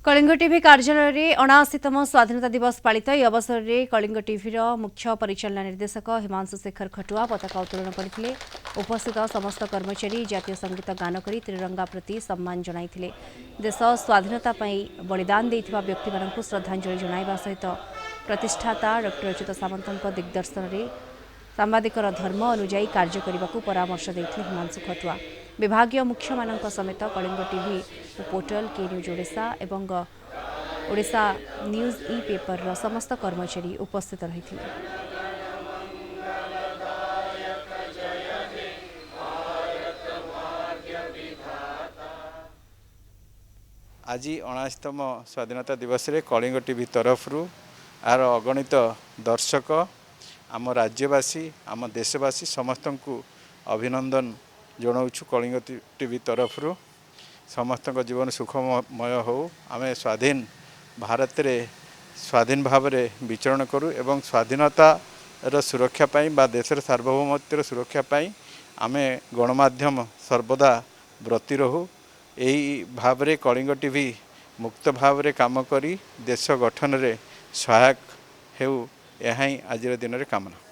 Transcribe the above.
Kalinga TV कार्यालय में 79तम स्वाधीनता दिवस पालित यह अवसर में कलिंग टीवी मुख्य परिचालन निर्देशक हिमांशु शेखर खटुआ पताका उत्तोलन करते। उपस्थित समस्त कर्मचारी जातीय संगीत गान कर त्रिरंगा प्रति सम्मान जनाइथिले। देश स्वाधीनता बलिदान देइथिबा व्यक्ति मानकु श्रद्धांजलि जनाइबा सहित प्रतिष्ठाता डॉ अच्युत सामंतक दिग्दर्शन में सांबादिकर धर्म अनुजाई कार्य करने को परामर्श देते हिमांशु खटुआ। विभागीय मुख्य मानक समेत कलिंग टीवी पोर्टल के न्यूज ओडिशा एवं ओडिशा न्यूज ई पेपर समस्त कर्मचारी उपस्थित रही। आज 79तम स्वाधीनता दिवस रे कलिंग टीवी तरफ आर अगणित दर्शक आम राज्यवासी आम देशवासी समस्त को अभिनंदन जनाऊँ। कलिंग टीवी तरफ समस्त जीवन सुखमय हो। आम स्वाधीन भारत रे स्वाधीन भाव में विचरण करूँ एवं स्वाधीनतार सुरक्षा पाई बा देशर सार्वभौमत्वर सुरक्षा पाई आम गणमाध्यम सर्वदा व्रती रहू। यही भाव में कलिंग टीवी मुक्त भाव में काम करी देश गठन रे सहायक हेउ। यह आज दिन में कामना।